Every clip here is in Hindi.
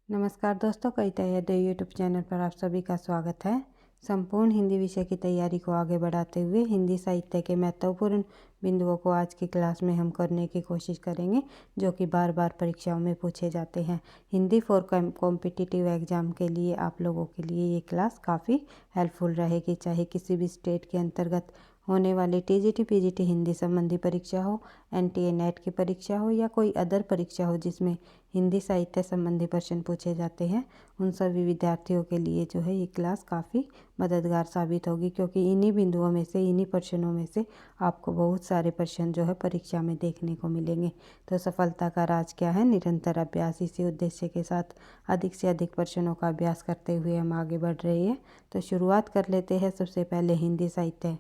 नमस्कार दोस्तों, कविता यादें यूट्यूब चैनल पर आप सभी का स्वागत है। संपूर्ण हिंदी विषय की तैयारी को आगे बढ़ाते हुए हिंदी साहित्य के महत्वपूर्ण बिंदुओं को आज की क्लास में हम करने की कोशिश करेंगे, जो कि बार बार परीक्षाओं में पूछे जाते हैं। हिंदी फॉर कॉम्पिटिटिव एग्जाम के लिए आप लोगों के लिए ये क्लास काफ़ी हेल्पफुल रहेगी, चाहे किसी भी स्टेट के अंतर्गत होने वाली टीजीटी पीजीटी हिंदी संबंधी परीक्षा हो, एनटीए नेट की परीक्षा हो या कोई अदर परीक्षा हो जिसमें हिंदी साहित्य संबंधी प्रश्न पूछे जाते हैं। उन सभी विद्यार्थियों के लिए जो है ये क्लास काफ़ी मददगार साबित होगी, क्योंकि इन्हीं बिंदुओं में से, इन्हीं प्रश्नों में से आपको बहुत सारे प्रश्न जो है परीक्षा में देखने को मिलेंगे। तो सफलता का राज क्या है? निरंतर अभ्यास। इसी उद्देश्य के साथ अधिक से अधिक प्रश्नों का अभ्यास करते हुए हम आगे बढ़ रहे हैं। तो शुरुआत कर लेते हैं। सबसे पहले हिंदी साहित्य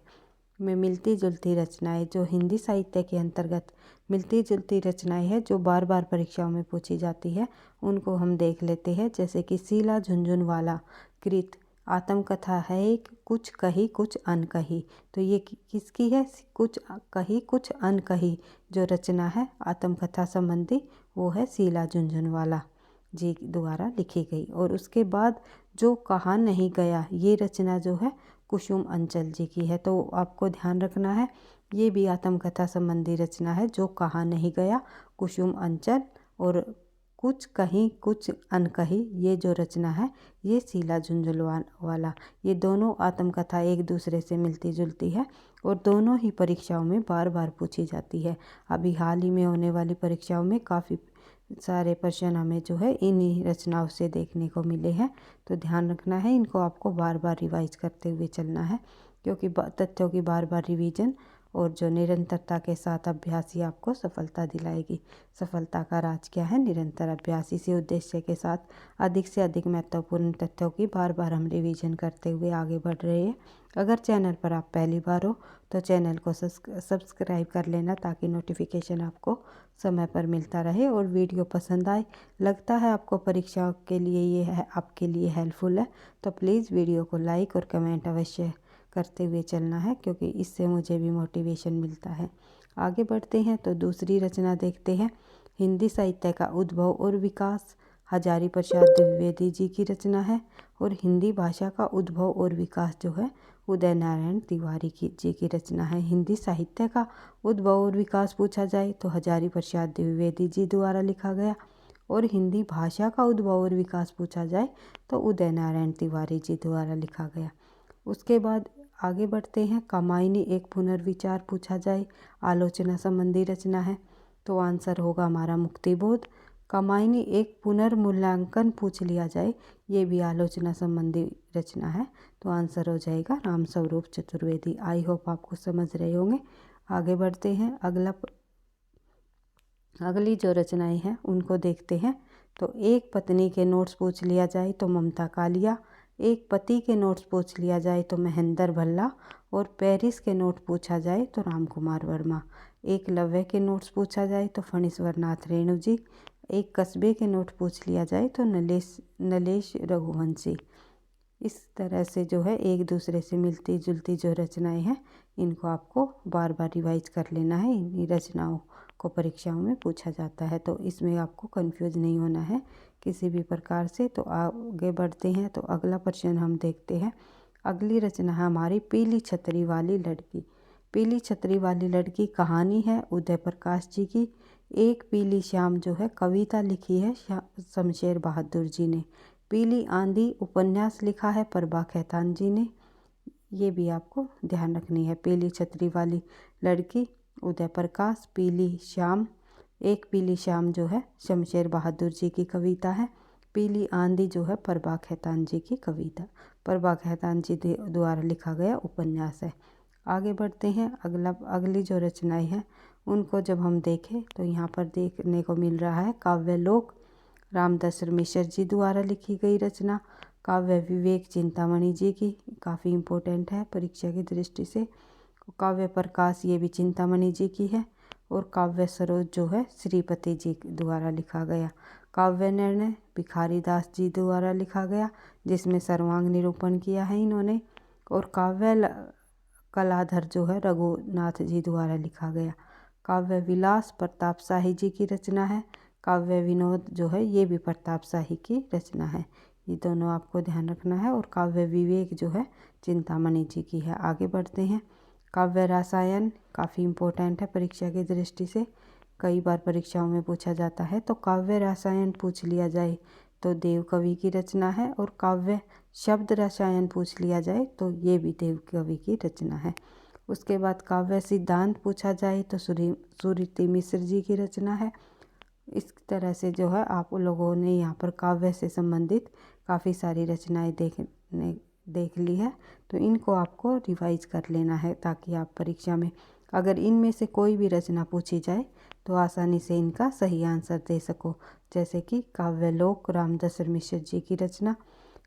में मिलती जुलती रचनाएं, जो हिंदी साहित्य के अंतर्गत मिलती जुलती रचनाएं हैं जो बार बार परीक्षाओं में पूछी जाती है, उनको हम देख लेते हैं। जैसे कि शीला झुनझुनवाला कृत आत्मकथा है एक, कुछ कही कुछ अनकही। तो ये किसकी है? कुछ कही कुछ अनकही जो रचना है आत्मकथा संबंधी, वो है शीला झुनझुनवाला जी द्वारा लिखी गई। और उसके बाद जो कहा नहीं गया, ये रचना जो है कुसुम अंचल जी की है। तो आपको ध्यान रखना है, ये भी आत्मकथा संबंधी रचना है, जो कहा नहीं गया, कुसुम अंचल। और कुछ कहीं कुछ अनकही, ये जो रचना है ये शीला झुनझुनवाला। ये दोनों आत्मकथा एक दूसरे से मिलती जुलती है और दोनों ही परीक्षाओं में बार बार पूछी जाती है। अभी हाल ही में होने वाली परीक्षाओं में काफ़ी सारे प्रश्न हमें जो है इन्हीं रचनाओं से देखने को मिले हैं। तो ध्यान रखना है, इनको आपको बार बार रिवाइज करते हुए चलना है, क्योंकि तथ्यों की बार बार रिवीजन और जो निरंतरता के साथ अभ्यास ही आपको सफलता दिलाएगी। सफलता का राज क्या है? निरंतर अभ्यास। इसी उद्देश्य के साथ अधिक से अधिक महत्वपूर्ण तथ्यों की बार बार हम रिवीजन करते हुए आगे बढ़ रहे हैं। अगर चैनल पर आप पहली बार हो तो चैनल को सब्सक्राइब कर लेना, ताकि नोटिफिकेशन आपको समय पर मिलता रहे। और वीडियो पसंद आए, लगता है आपको परीक्षा के लिए ये है आपके लिए हेल्पफुल है, तो प्लीज़ वीडियो को लाइक और कमेंट अवश्य करते हुए चलना है, क्योंकि इससे मुझे भी मोटिवेशन मिलता है। आगे बढ़ते हैं तो दूसरी रचना देखते हैं। हिंदी साहित्य का उद्भव और विकास हजारी प्रसाद द्विवेदी जी की रचना है। और हिंदी भाषा का उद्भव और विकास जो है उदय नारायण तिवारी जी की रचना है। हिंदी साहित्य का उद्भव और विकास पूछा जाए तो हजारी प्रसाद द्विवेदी जी द्वारा लिखा गया। और हिंदी भाषा का उद्भव और विकास पूछा जाए तो उदय नारायण तिवारी जी द्वारा लिखा गया। उसके बाद आगे बढ़ते हैं। कामायनी एक पुनर्विचार पूछा जाए, आलोचना संबंधी रचना है, तो आंसर होगा हमारा मुक्तिबोध। कामायनी एक पुनर्मूल्यांकन पूछ लिया जाए, ये भी आलोचना संबंधी रचना है, तो आंसर हो जाएगा राम स्वरूप चतुर्वेदी। आई होप आपको समझ रहे होंगे। आगे बढ़ते हैं। अगली जो रचनाएं हैं उनको देखते हैं। तो एक पत्नी के नोट्स पूछ लिया जाए तो ममता कालिया, एक पति के नोट्स पूछ लिया जाए तो महेंद्र भल्ला, और पेरिस के नोट पूछा जाए तो राम कुमार वर्मा। एक लव्य के नोट्स पूछा जाए तो फणीश्वर नाथ रेणु जी, एक कस्बे के नोट पूछ लिया जाए तो नलेश रघुवंशी। इस तरह से जो है एक दूसरे से मिलती जुलती जो रचनाएं हैं, इनको आपको बार बार रिवाइज कर लेना है। इन्हीं रचनाओं को परीक्षाओं में पूछा जाता है, तो इसमें आपको कंफ्यूज नहीं होना है किसी भी प्रकार से। तो आगे बढ़ते हैं। तो अगला प्रश्न हम देखते हैं। अगली रचना है हमारी पीली छतरी वाली लड़की। पीली छतरी वाली लड़की कहानी है उदय प्रकाश जी की। एक पीली शाम जो है कविता लिखी है शमशेर बहादुर जी ने। पीली आंधी उपन्यास लिखा है प्रभा खेतान जी ने। ये भी आपको ध्यान रखनी है। पीली छतरी वाली लड़की उदय प्रकाश, पीली शाम, एक पीली शाम जो है शमशेर बहादुर जी की कविता है। पीली आंधी जो है प्रभा खेतान जी की कविता, प्रभा खेतान जी द्वारा लिखा गया उपन्यास है। आगे बढ़ते हैं। अगली जो रचनाएं हैं उनको जब हम देखें तो यहाँ पर देखने को मिल रहा है काव्यलोक, रामदास मिश्र जी द्वारा लिखी गई रचना। काव्य विवेक चिंतामणि जी की, काफ़ी इम्पोर्टेंट है परीक्षा की दृष्टि से। काव्य प्रकाश ये भी चिंतामणि जी की है। और काव्य सरोज जो है श्रीपति जी द्वारा लिखा गया। काव्य निर्णय भिखारी दास जी द्वारा लिखा गया, जिसमें सर्वांग निरूपण किया है इन्होंने। और काव्य कलाधर जो है रघुनाथ जी द्वारा लिखा गया। काव्य विलास प्रताप शाही जी की रचना है। काव्य विनोद जो है ये भी प्रताप शाही की रचना है। ये दोनों आपको ध्यान रखना है। और काव्य विवेक जो है चिंतामणि जी की है। आगे बढ़ते हैं। काव्य रसायन काफ़ी इम्पोर्टेंट है परीक्षा की दृष्टि से, कई बार परीक्षाओं में पूछा जाता है। तो काव्य रसायन पूछ लिया जाए तो देव कवि की रचना है। और काव्य शब्द रसायन पूछ लिया जाए तो ये भी देव कवि की रचना है। उसके बाद काव्य सिद्धांत पूछा जाए तो सुरीति मिश्र जी की रचना है। इस तरह से जो है आप लोगों ने यहाँ पर काव्य से संबंधित काफ़ी सारी रचनाएं देख ली है। तो इनको आपको रिवाइज कर लेना है ताकि आप परीक्षा में अगर इनमें से कोई भी रचना पूछी जाए तो आसानी से इनका सही आंसर दे सको। जैसे कि काव्यलोक रामदसर मिश्र जी की रचना,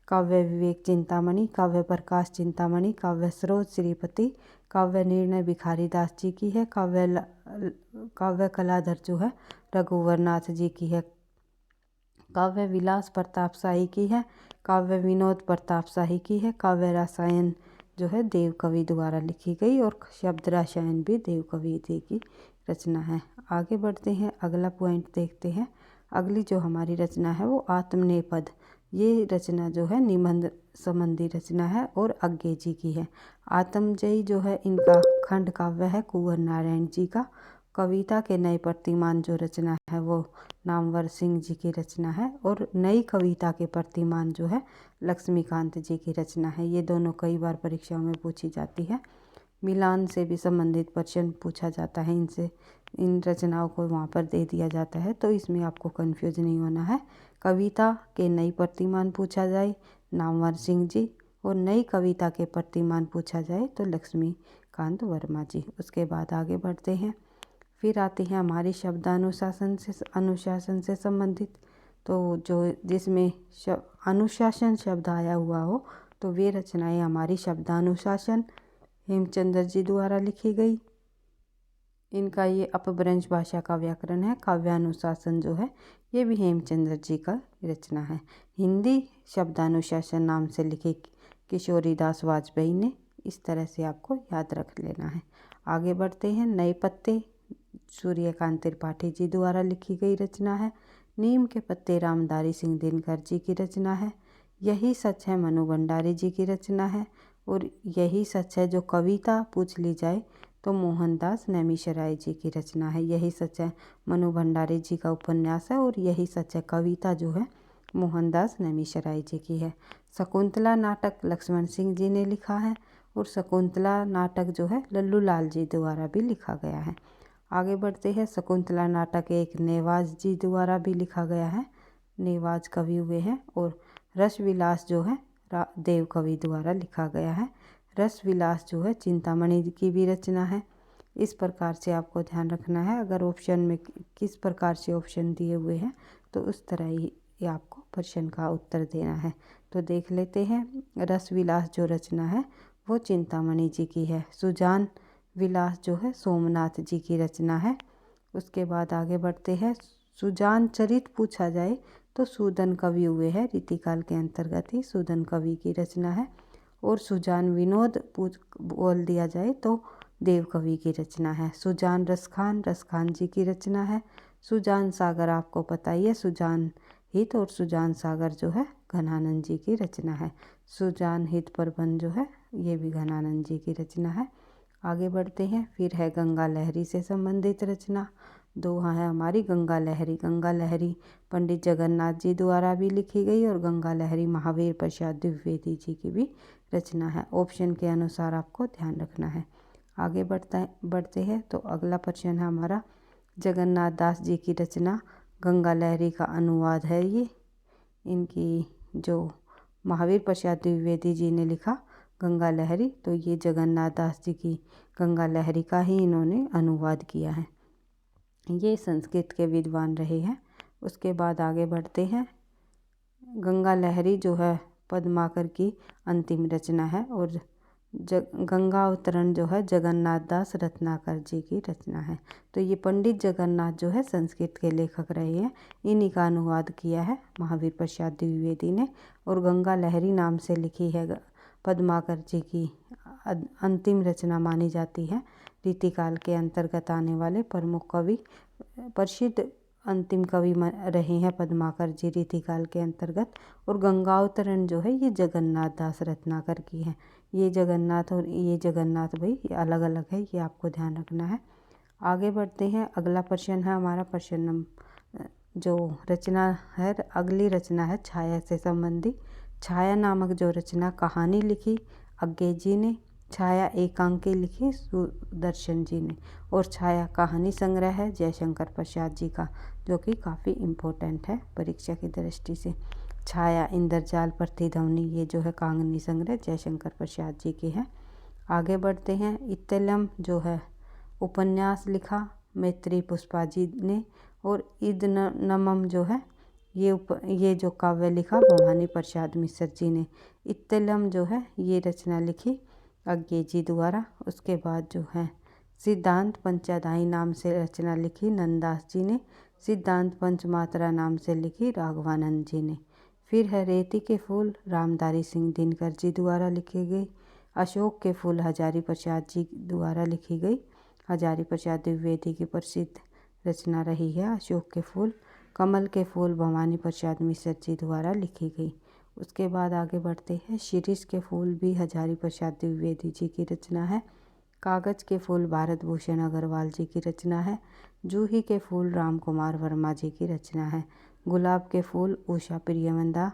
काव्य विवेक चिंतामणि, काव्य प्रकाश चिंतामणि, काव्य स्रोत श्रीपति, काव्य निर्णय भिखारी दास जी की है, काव्य कलाधर जो है रघुवर नाथ जी की है, काव्य विलास प्रताप शाही की है, काव्य विनोद प्रताप शाही की है, काव्य रसायन जो है देव कवि द्वारा लिखी गई और शब्द रसायन भी देव कवि जी की रचना है। आगे बढ़ते हैं, अगला पॉइंट देखते हैं। अगली जो हमारी रचना है वो आत्मनेपद, ये रचना जो है निबंध संबंधी रचना है और अज्ञे जी की है। आत्मजयी जो है इनका खंड काव्य है कुंवर नारायण जी का। कविता के नए प्रतिमान जो रचना है वो नामवर सिंह जी की रचना है। और नई कविता के प्रतिमान जो है लक्ष्मीकांत जी की रचना है। ये दोनों कई बार परीक्षाओं में पूछी जाती है। मिलान से भी संबंधित प्रश्न पूछा जाता है इनसे, इन रचनाओं को वहाँ पर दे दिया जाता है, तो इसमें आपको कंफ्यूज नहीं होना है। कविता के नई प्रतिमान पूछा जाए नामवर सिंह जी, और नई कविता के प्रतिमान पूछा जाए तो लक्ष्मीकांत वर्मा जी। उसके बाद आगे बढ़ते हैं। फिर आती है हमारी शब्दानुशासन से संबंधित। तो जो जिसमें अनुशासन शब्द आया हुआ हो तो वे रचनाएं हमारी शब्दानुशासन हेमचंद्र जी द्वारा लिखी गई। इनका ये अपभ्रंश भाषा का व्याकरण है। काव्यानुशासन जो है ये भी हेमचंद्र जी का रचना है। हिंदी शब्दानुशासन नाम से लिखी किशोरीदास वाजपेयी ने। इस तरह से आपको याद रख लेना है। आगे बढ़ते हैं। नए पत्ते सूर्यकांत त्रिपाठी जी द्वारा लिखी गई रचना है। नीम के पत्ते रामधारी सिंह दिनकर जी की रचना है। यही सच है मनु भंडारी जी की रचना है। और यही सच है जो कविता पूछ ली जाए तो मोहनदास नैमिषराय जी की रचना है। यही सच है मनु भंडारी जी का उपन्यास है और यही सच है कविता जो है मोहनदास नैमिषराय जी की है। शकुंतला नाटक लक्ष्मण सिंह जी ने लिखा है और शकुंतला नाटक जो है लल्लू लाल जी द्वारा भी लिखा गया है। आगे बढ़ते हैं। शकुंतला नाटक एक नेवाज जी द्वारा भी लिखा गया है, नेवाज कवि हुए हैं। और रस विलास जो है देव कवि द्वारा लिखा गया है। रस विलास जो है चिंतामणि की भी रचना है। इस प्रकार से आपको ध्यान रखना है। अगर ऑप्शन में किस प्रकार से ऑप्शन दिए हुए हैं तो उस तरह ही आपको प्रश्न का उत्तर देना है। तो देख लेते हैं। रस विलास जो रचना है वो चिंतामणि जी की है। सुजान विलास जो है सोमनाथ जी की रचना है। उसके बाद आगे बढ़ते हैं। सुजान चरित पूछा जाए तो सूदन कवि हुए हैं, रीतिकाल के अंतर्गत ही सूदन कवि की रचना है। और सुजान विनोद बोल दिया जाए तो देव कवि की रचना है। सुजान रसखान जी की रचना है। सुजान सागर आपको पता ही है, सुजान हित और सुजान सागर जो है घनानंद जी की रचना है। सुजान हित प्रबंध जो है ये भी घनानंद जी की रचना है। आगे बढ़ते हैं। फिर है गंगा लहरी से संबंधित रचना। दो है हमारी गंगा लहरी। गंगा लहरी पंडित जगन्नाथ जी द्वारा भी लिखी गई और गंगा लहरी महावीर प्रसाद द्विवेदी जी की भी रचना है। ऑप्शन के अनुसार आपको ध्यान रखना है। आगे बढ़ते हैं। तो अगला प्रश्न है हमारा जगन्नाथ दास जी की रचना गंगा लहरी का अनुवाद है ये। इनकी जो महावीर प्रसाद द्विवेदी जी ने लिखा गंगा लहरी, तो ये जगन्नाथ दास जी की गंगा लहरी का ही इन्होंने अनुवाद किया है। ये संस्कृत के विद्वान रहे हैं। उसके बाद आगे बढ़ते हैं। गंगा लहरी जो है पद्माकर की अंतिम रचना है और गंगा अवतरण जो है जगन्नाथ दास रत्नाकर जी की रचना है। तो ये पंडित जगन्नाथ जो है संस्कृत के लेखक रहे हैं, इन्हीं का अनुवाद किया है महावीर प्रसाद द्विवेदी ने। और गंगा लहरी नाम से लिखी है पद्माकर जी की अंतिम रचना मानी जाती है। रीतिकाल के अंतर्गत आने वाले प्रमुख कवि प्रसिद्ध अंतिम कवि रहे हैं पद्माकर जी रीतिकाल के अंतर्गत। और गंगावतरण जो है ये जगन्नाथ दास रत्नाकर की है। ये जगन्नाथ और ये जगन्नाथ भाई ये अलग अलग है, ये आपको ध्यान रखना है। आगे बढ़ते हैं। अगला प्रश्न है हमारा प्रश्न नंबर जो रचना है, अगली रचना है छाया से संबंधी। छाया नामक जो रचना कहानी लिखी अज्ञे जी ने, छाया एकांकी लिखी सुदर्शन जी ने, और छाया कहानी संग्रह है जयशंकर प्रसाद जी का, जो कि काफ़ी इम्पोर्टेंट है परीक्षा की दृष्टि से। छाया इंद्रजाल प्रतिध्वनि ये जो है कहानी संग्रह जयशंकर प्रसाद जी की है। आगे बढ़ते हैं। इत्तलम जो है उपन्यास लिखा मैत्री पुष्पा जी ने, और इदनमम जो है ये जो काव्य लिखा भवानी प्रसाद मिश्र जी ने। इत्तलम जो है ये रचना लिखी अज्ञे जी द्वारा। उसके बाद जो है सिद्धांत पंचाध्यायी नाम से रचना लिखी नंददास जी ने। सिद्धांत पंचमात्रा नाम से लिखी राघवानंद जी ने। फिर है रेती के फूल रामधारी सिंह दिनकर जी द्वारा लिखी गई। अशोक के फूल हजारी प्रसाद जी द्वारा लिखी गई। हजारी प्रसाद द्विवेदी की प्रसिद्ध रचना रही है अशोक के फूल। कमल के फूल भवानी प्रसाद मिश्र जी द्वारा लिखी गई। उसके बाद आगे बढ़ते हैं। शिरीष के फूल भी हजारी प्रसाद द्विवेदी जी की रचना है। कागज के फूल भारत भूषण अग्रवाल जी की रचना है। जूही के फूल राम कुमार वर्मा जी की रचना है। गुलाब के फूल उषा प्रियमंदा।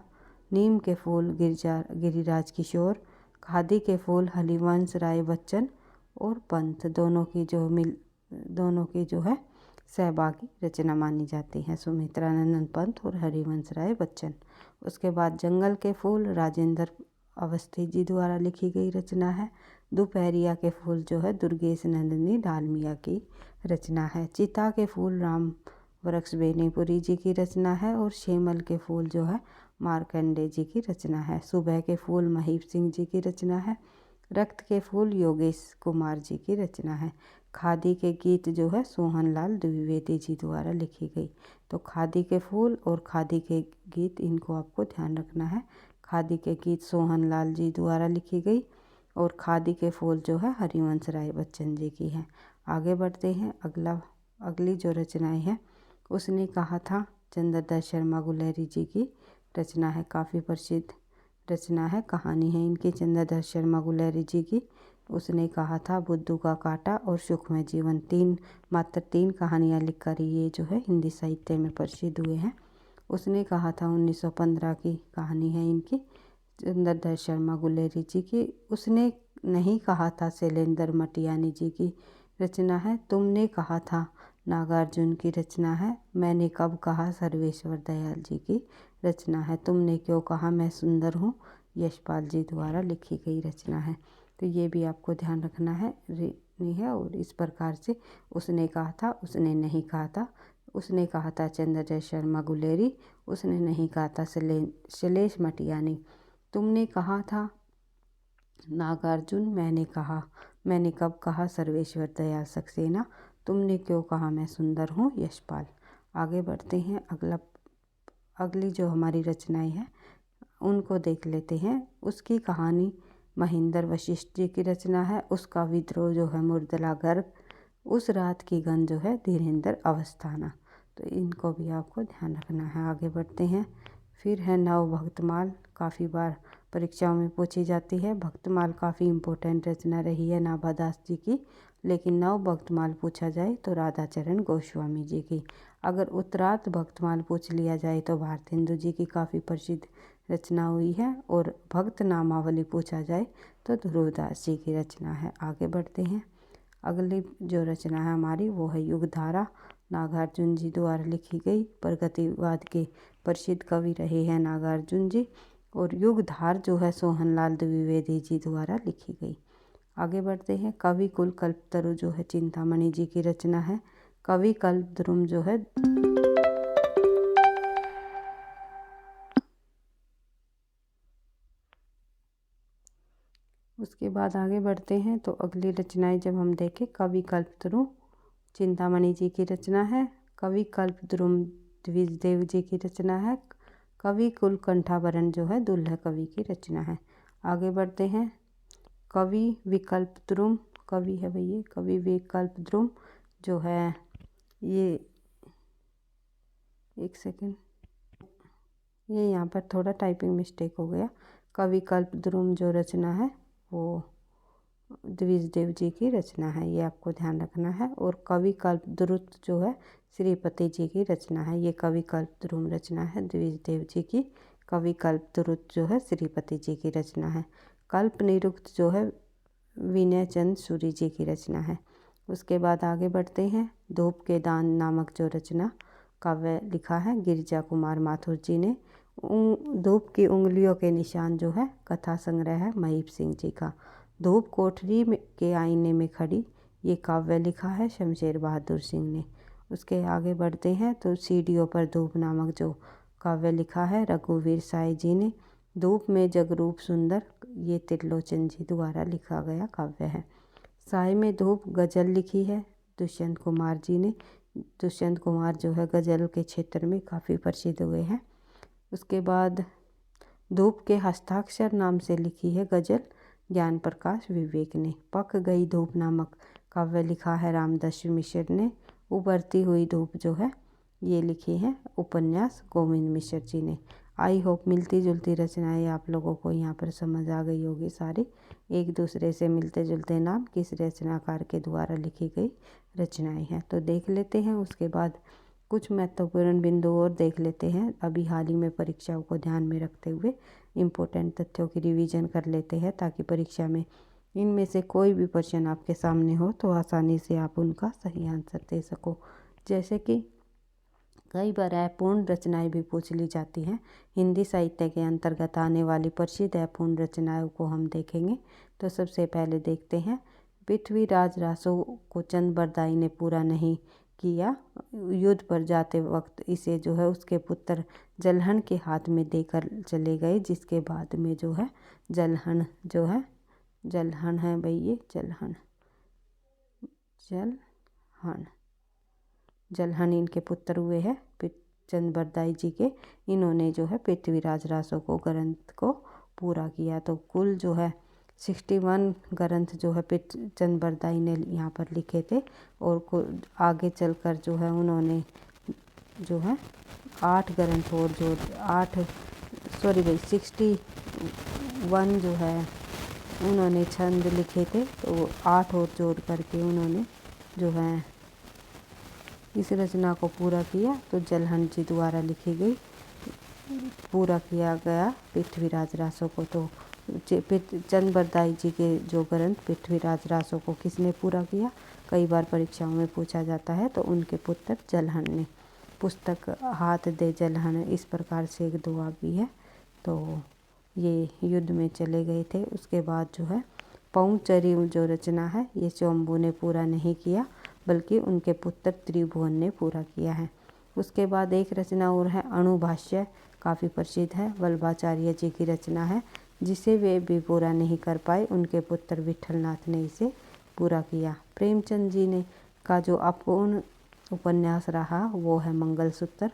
नीम के फूल गिरिराज किशोर। खादी के फूल हरिवंश राय बच्चन। और पंथ दोनों की जो है सहभागी रचना मानी जाती है सुमित्रानंद पंत और हरिवंश राय बच्चन। उसके बाद जंगल के फूल राजेंद्र अवस्थी जी द्वारा लिखी गई रचना है। दोपहरिया के फूल जो है दुर्गेश नंदिनी डालमिया की रचना है। चिता के फूल राम वृक्ष बेनीपुरी जी की रचना है। और शेमल के फूल जो है मार्कंडे जी की रचना है। सुबह के फूल महीप सिंह जी की रचना है। रक्त के फूल योगेश कुमार जी की रचना है। खादी के गीत जो है सोहनलाल द्विवेदी जी द्वारा लिखी गई। तो खादी के फूल और खादी के गीत इनको आपको ध्यान रखना है। खादी के गीत सोहनलाल जी द्वारा लिखी गई और खादी के फूल जो है हरिवंश राय बच्चन जी की है। आगे बढ़ते हैं। अगली जो रचनाएं हैं उसने कहा था चंद्रदत्त शर्मा गुलेरी जी की रचना है। काफ़ी प्रसिद्ध रचना है, कहानी है इनकी चंद्रदत्त शर्मा गुलेरी जी की। उसने कहा था बुद्धू का कांटा और सुखमय जीवन, मात्र तीन कहानियाँ लिखकर ये जो है हिंदी साहित्य में प्रसिद्ध हुए हैं। उसने कहा था 1915 की कहानी है इनकी चंद्रदत्त शर्मा गुलेरी जी की। उसने नहीं कहा था शैलेंद्र मटियानी जी की रचना है। तुमने कहा था नागार्जुन की रचना है। मैंने कब कहा सर्वेश्वर दयाल जी की रचना है। तुमने क्यों कहा मैं सुंदर हूँ यशपाल जी द्वारा लिखी गई रचना है। तो ये भी आपको ध्यान रखना है नहीं है। और इस प्रकार से उसने कहा था, उसने नहीं कहा था। उसने कहा था चंद्रदत्त शर्मा गुलेरी, उसने नहीं कहा था शैलेश मटियानी। तुमने कहा था नागार्जुन, मैंने कब कहा सर्वेश्वर दयाल सक्सेना, तुमने क्यों कहा मैं सुंदर हूँ यशपाल। आगे बढ़ते हैं। अगली जो हमारी रचनाएं हैं उनको देख लेते हैं। उसकी कहानी महेंद्र वशिष्ठ जी की रचना है। उसका विद्रोह जो है मुर्दला गर्ग। उस रात की गंध जो है धीरेन्द्र अवस्थाना। तो इनको भी आपको ध्यान रखना है। आगे बढ़ते हैं। फिर है नव भक्तमाल, काफ़ी बार परीक्षाओं में पूछी जाती है। भक्तमाल काफ़ी इम्पोर्टेंट रचना रही है नाभादास जी की, लेकिन नव भक्तमाल पूछा जाए तो राधाचरण गोस्वामी जी की। अगर उत्तरार्ध भक्तमाल पूछ लिया जाए तो भारतेंदु जी की काफ़ी प्रसिद्ध रचना हुई है। और भक्त नामावली पूछा जाए तो ध्रुवदास जी की रचना है। आगे बढ़ते हैं। अगली जो रचना है हमारी वो है युगधारा, नागार्जुन जी द्वारा लिखी गई। प्रगतिवाद के प्रसिद्ध कवि रहे हैं नागार्जुन जी। और युगधार जो है सोहनलाल द्विवेदी जी द्वारा लिखी गई। आगे बढ़ते हैं। कवि कुल कल्पतरु जो है चिंतामणि जी की रचना है। कवि कल्पद्रुम जो है उसके बाद आगे बढ़ते हैं। तो अगली रचनाएं जब हम देखें, कवि कल्पतरु चिंतामणि जी की रचना है। कवि कल्पद्रुम द्विजदेव जी की रचना है। कवि कुल कंठाभरण जो है दुल्लह कवि की रचना है। आगे बढ़ते हैं। कवि विकल्पद्रुम, कवि है भैया कवि विकल्पद्रुम जो है ये एक सेकेंड, ये यहाँ पर थोड़ा टाइपिंग मिस्टेक हो गया। कवि कल्पद्रुम जो रचना है वो द्विजदेव जी की रचना है, ये आपको ध्यान रखना है। और कवि कल्पद्रुत जो है श्रीपति जी की रचना है। ये कवि कल्पद्रुम रचना है द्विजदेव जी की, कवि कल्पद्रुत जो है श्रीपति जी की रचना है। कल्प निरुक्त जो है विनय चंद सूरी जी की रचना है। उसके बाद आगे बढ़ते हैं। धूप के दान नामक जो रचना काव्य लिखा है गिरिजा कुमार माथुर जी ने। धूप की उंगलियों के निशान जो है कथा संग्रह है महीप सिंह जी का। धूप कोठरी के आईने में खड़ी, ये काव्य लिखा है शमशेर बहादुर सिंह ने। उसके आगे बढ़ते हैं तो सीढ़ियों पर धूप नामक जो काव्य लिखा है रघुवीर साय जी ने। धूप में जगरूप सुंदर, ये त्रिलोचन जी द्वारा लिखा गया काव्य है। साय में धूप गज़ल लिखी है दुष्यंत कुमार जी ने। दुष्यंत कुमार जो है गज़ल के क्षेत्र में काफ़ी प्रसिद्ध हुए हैं। उसके बाद धूप के हस्ताक्षर नाम से लिखी है गज़ल ज्ञान प्रकाश विवेक ने। पक गई धूप नामक काव्य लिखा है रामदास मिश्र ने। उभरती हुई धूप जो है ये लिखी है उपन्यास गोविंद मिश्र जी ने। आई होप मिलती जुलती रचनाएं आप लोगों को यहाँ पर समझ आ गई होगी सारी। एक दूसरे से मिलते जुलते नाम किस रचनाकार के द्वारा लिखी गई रचनाएं हैं, तो देख लेते हैं। उसके बाद कुछ महत्वपूर्ण बिंदु और देख लेते हैं। अभी हाल ही में परीक्षाओं को ध्यान में रखते हुए इम्पोर्टेंट तथ्यों की रिवीजन कर लेते हैं, ताकि परीक्षा में इनमें से कोई भी प्रश्न आपके सामने हो तो आसानी से आप उनका सही आंसर दे सको। जैसे कि कई बार अपूर्ण रचनाएं भी पूछ ली जाती हैं। हिंदी साहित्य के अंतर्गत आने वाली प्रसिद्ध अपूर्ण रचनाओं को हम देखेंगे। तो सबसे पहले देखते हैं, पृथ्वीराज रासो को चंद बरदाई ने पूरा नहीं किया। युद्ध पर जाते वक्त इसे जो है उसके पुत्र जलहन के हाथ में देकर चले गए, जिसके बाद में जो है जलहन जो है जलहन है भाई, ये जलहन जलहन इनके पुत्र हुए हैं चंद बरदाई जी के। इन्होंने जो है पृथ्वीराज रासो को ग्रंथ को पूरा किया। तो कुल जो है 61 ग्रंथ जो है चंद बरदाई ने यहाँ पर लिखे थे। और आगे चलकर जो है उन्होंने जो है 8 ग्रंथ और जो 61 जो है उन्होंने छंद लिखे थे, तो 8 और जोड़ करके उन्होंने जो है इस रचना को पूरा किया। तो जलहन जी द्वारा लिखी गई पूरा किया गया पृथ्वीराज रासो को। तो चंद बरदाई जी के जो ग्रंथ पृथ्वीराज रासो को किसने पूरा किया, कई बार परीक्षाओं में पूछा जाता है, तो उनके पुत्र जलहन ने। पुस्तक हाथ दे जलहन, इस प्रकार से एक दुआ भी है। तो ये युद्ध में चले गए थे। उसके बाद जो है पौचरी जो रचना है ये शंभू ने पूरा नहीं किया, बल्कि उनके पुत्र त्रिभुवन ने पूरा किया है। उसके बाद एक रचना और है अणुभाष्य, काफ़ी प्रसिद्ध है, वल्लभाचार्य जी की रचना है, जिसे वे भी पूरा नहीं कर पाए। उनके पुत्र विठलनाथ ने इसे पूरा किया। प्रेमचंद जी ने का जो अपूर्ण उपन्यास रहा वो है मंगलसूत्र।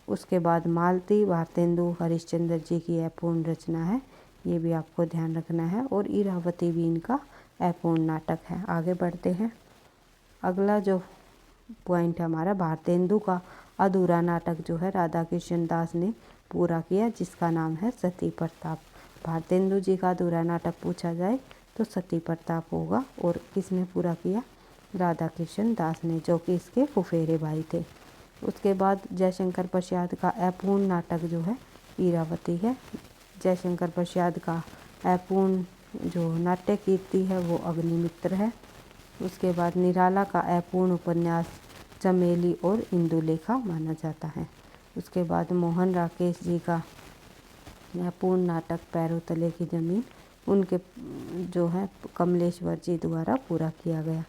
उसके बाद मालती भारतेंदु हरिश्चंद्र जी की अपूर्ण रचना है, ये भी आपको ध्यान रखना है। और इरावती भी इनका अपूर्ण नाटक है। आगे बढ़ते हैं। अगला जो पॉइंट है हमारा, भारतेंदु का अधूरा नाटक जो है राधा कृष्ण दास ने पूरा किया, जिसका नाम है सती प्रताप। भारतेंदु जी का अधूरा नाटक पूछा जाए तो सती प्रताप होगा। और किसने पूरा किया, राधा कृष्ण दास ने, जो कि इसके फुफेरे भाई थे। उसके बाद जयशंकर प्रसाद का अपूर्ण नाटक जो है इरावती है। जयशंकर प्रसाद का अपूर्ण जो नाट्य कीर्ति है वो अग्निमित्र है। उसके बाद निराला का अपूर्ण उपन्यास चमेली और इंदुलेखा माना जाता है। उसके बाद मोहन राकेश जी का अपूर्ण नाटक पैरों तले की ज़मीन उनके जो है कमलेश्वर जी द्वारा पूरा किया गया।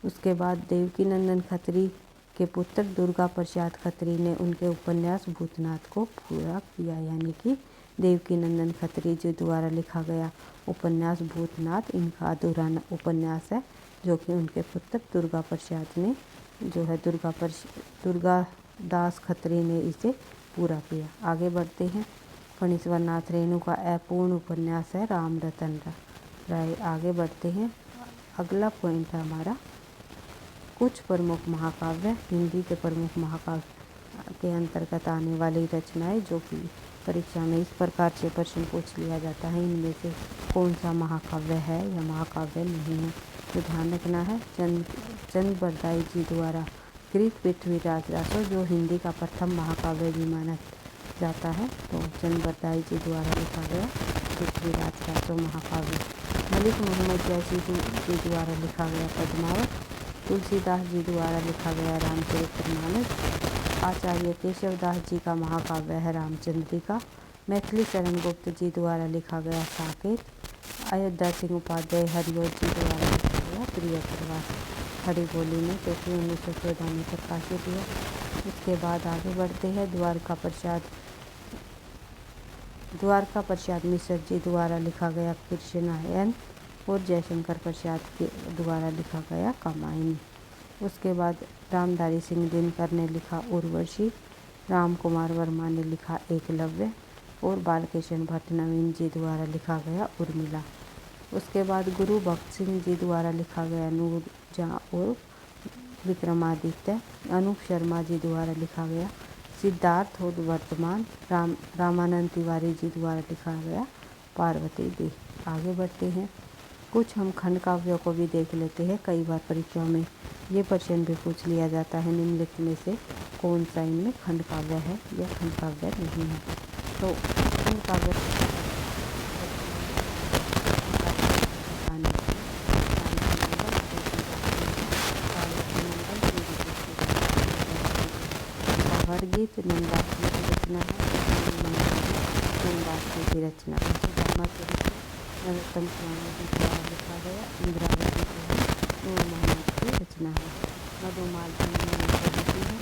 उसके बाद देवकीनंदन खत्री के पुत्र दुर्गा प्रसाद खत्री ने उनके उपन्यास भूतनाथ को पूरा किया, यानी कि देवकीनंदन खत्री जी द्वारा लिखा गया उपन्यास भूतनाथ इनका अधूरा उपन्यास है, जो कि उनके पुत्र दुर्गा प्रसाद ने जो है दुर्गा दास खत्री ने इसे पूरा किया। आगे बढ़ते हैं। फणीश्वर नाथ रेणु का अपूर्ण उपन्यास है राम रतन राय। आगे बढ़ते हैं। अगला पॉइंट है हमारा कुछ प्रमुख महाकाव्य, हिंदी के प्रमुख महाकाव्य। के अंतर्गत आने वाली रचनाएं जो कि परीक्षा में इस प्रकार से प्रश्न पूछ लिया जाता है, इनमें से कौन सा महाकाव्य है या महाकाव्य नहीं है। तो ध्यान रखना है चंद बरदाई जी द्वारा कृत पृथ्वीराज रासो जो हिंदी का प्रथम महाकाव्य भी माना जाता है। तो चंद बरदाई जी द्वारा लिखा गया पृथ्वीराज रासो महाकाव्य। मलिक मोहम्मद जैसी जी द्वारा लिखा गया पद्मावत। तुलसीदास जी द्वारा लिखा गया रामचरितमानस। आचार्य केशवदास जी का महाकाव्य है रामचंद्रिका। मैथिली शरण गुप्त जी द्वारा लिखा गया साकेत। अयोध्या सिंह उपाध्याय हरिओत जी द्वारा लिखा गया प्रिय प्रवास। खड़ी बोली में जो कि 1914 में प्रकाशित हुआ। उसके बाद आगे बढ़ते हैं द्वारका प्रसाद मिश्र जी द्वारा लिखा गया कृष्णायन और जयशंकर प्रसाद के द्वारा लिखा गया कामायनी। उसके बाद रामधारी सिंह दिनकर ने लिखा उर्वशी। राम कुमार वर्मा ने लिखा एकलव्य और बालकृष्ण भट्ट नवीन जी द्वारा लिखा गया उर्मिला। उसके बाद गुरु भक्त सिंह जी द्वारा लिखा गया नूरजहाँ और विक्रमादित्य। अनूप शर्मा जी द्वारा लिखा गया सिद्धार्थ और वर्तमान। रामानंद तिवारी जी द्वारा लिखा गया पार्वती दी। आगे बढ़ते हैं, कुछ हम खंड काव्यों को भी देख लेते हैं। कई बार परीक्षाओं में ये प्रश्न भी पूछ लिया जाता है, निम्नलिखित में से कौन सा इनमें खंड काव्य है या खंड काव्य नहीं है। तो खंड काव्य गीत नंदास की रचना है। नंदास की रचना है। नरोत्तम स्वामी जी द्वारा लिखा गया इंद्रावती जो है नूर मोहम्मद की रचना है। मधुमाल जी ने लिखी है